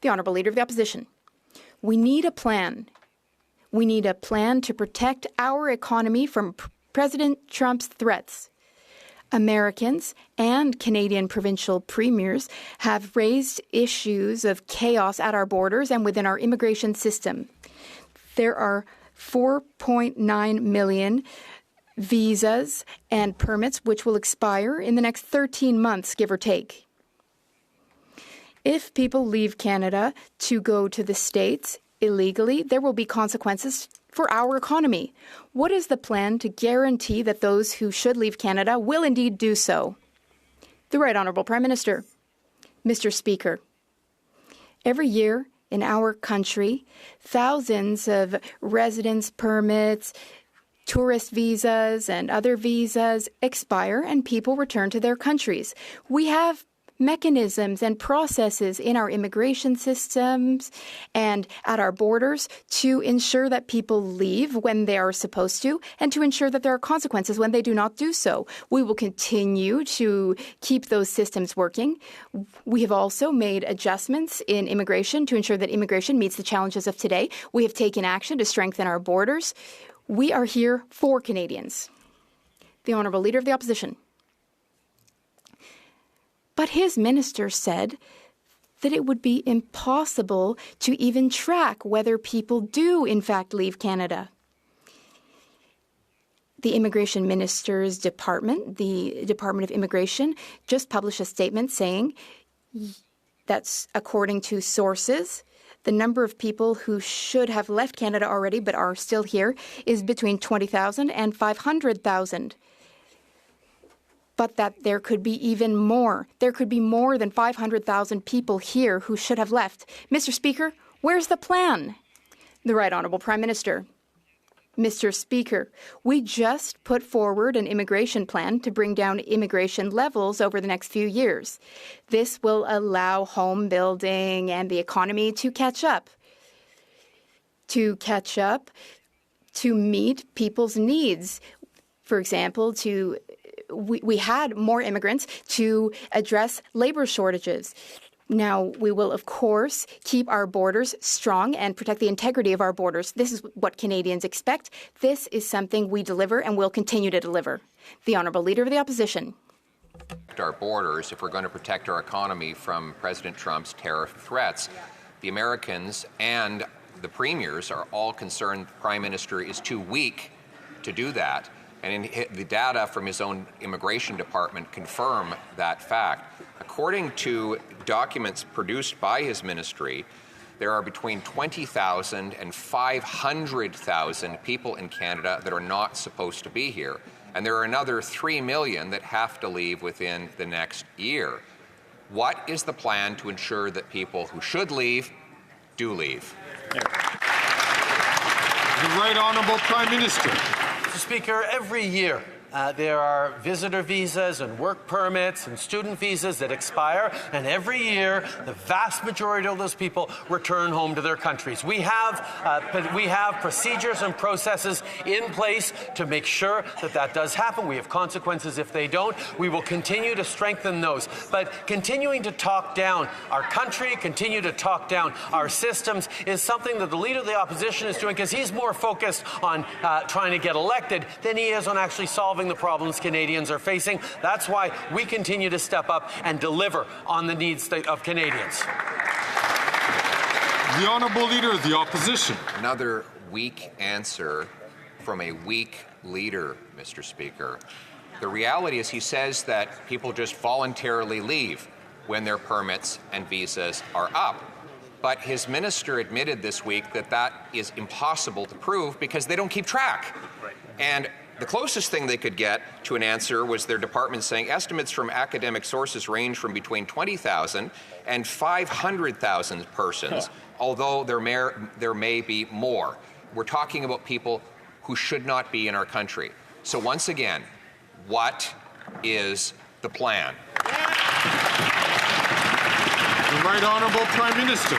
The Honourable Leader of the Opposition. We need a plan. We need a plan to protect our economy from President Trump's threats. Americans and Canadian provincial premiers have raised issues of chaos at our borders and within our immigration system. There are 4.9 million visas and permits which will expire in the next 13 months, give or take. If people leave Canada to go to the States illegally, there will be consequences for our economy. What is the plan to guarantee that those who should leave Canada will indeed do so? The Right Honourable Prime Minister. Mr. Speaker, every year in our country, thousands of residence permits, tourist visas and other visas expire and people return to their countries. We have mechanisms and processes in our immigration systems and at our borders to ensure that people leave when they are supposed to and to ensure that there are consequences when they do not do so. We will continue to keep those systems working. We have also made adjustments in immigration to ensure that immigration meets the challenges of today. We have taken action to strengthen our borders. We are here for Canadians. The Honourable Leader of the Opposition. But his minister said that it would be impossible to even track whether people do, in fact, leave Canada. The Immigration Minister's Department, the Department of Immigration, just published a statement saying that's according to sources, the number of people who should have left Canada already but are still here is between 20,000 and 500,000. But that there could be even more. There could be more than 500,000 people here who should have left. Mr. Speaker, where's the plan? The Right Honourable Prime Minister. Mr. Speaker, we just put forward an immigration plan to bring down immigration levels over the next few years. This will allow home building and the economy to catch up. To meet people's needs. For example, we had more immigrants to address labour shortages. Now, we will, of course, keep our borders strong and protect the integrity of our borders. This is what Canadians expect. This is something we deliver and will continue to deliver. The Honourable Leader of the Opposition. Our borders, if we're going to protect our economy from President Trump's tariff threats, the Americans and the premiers are all concerned the Prime Minister is too weak to do that. And the data from his own immigration department confirm that fact. According to documents produced by his ministry, there are between 20,000 and 500,000 people in Canada that are not supposed to be here. And there are another 3 million that have to leave within the next year. What is the plan to ensure that people who should leave do leave? The Right Honourable Prime Minister. Mr. Speaker, every year there are visitor visas and work permits and student visas that expire, and every year the vast majority of those people return home to their countries. We have procedures and processes in place to make sure that that does happen. We have consequences if they don't. We will continue to strengthen those. But continuing to talk down our country, continue to talk down our systems is something that the Leader of the Opposition is doing because he's more focused on trying to get elected than he is on actually solving the problems Canadians are facing. That's why we continue to step up and deliver on the needs of Canadians. The Honourable Leader of the Opposition. Another weak answer from a weak leader, Mr. Speaker. The reality is he says that people just voluntarily leave when their permits and visas are up. But his minister admitted this week that that is impossible to prove because they don't keep track. And the closest thing they could get to an answer was their department saying estimates from academic sources range from between 20,000 and 500,000 persons, although there may be more. We're talking about people who should not be in our country. So once again, what is the plan? The Right Honourable Prime Minister.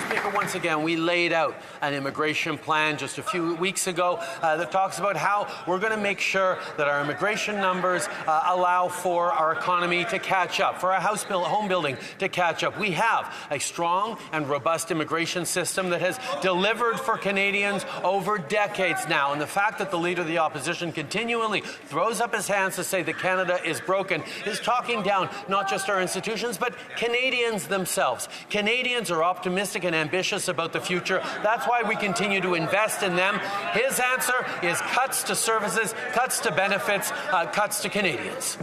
Speaker, once again, we laid out an immigration plan just a few weeks ago that talks about how we're going to make sure that our immigration numbers allow for our economy to catch up, for our home building to catch up. We have a strong and robust immigration system that has delivered for Canadians over decades now. And the fact that the Leader of the Opposition continually throws up his hands to say that Canada is broken is talking down not just our institutions, but Canadians themselves. Canadians are optimistic and ambitious about the future. That's why we continue to invest in them. His answer is cuts to services, cuts to benefits, cuts to Canadians.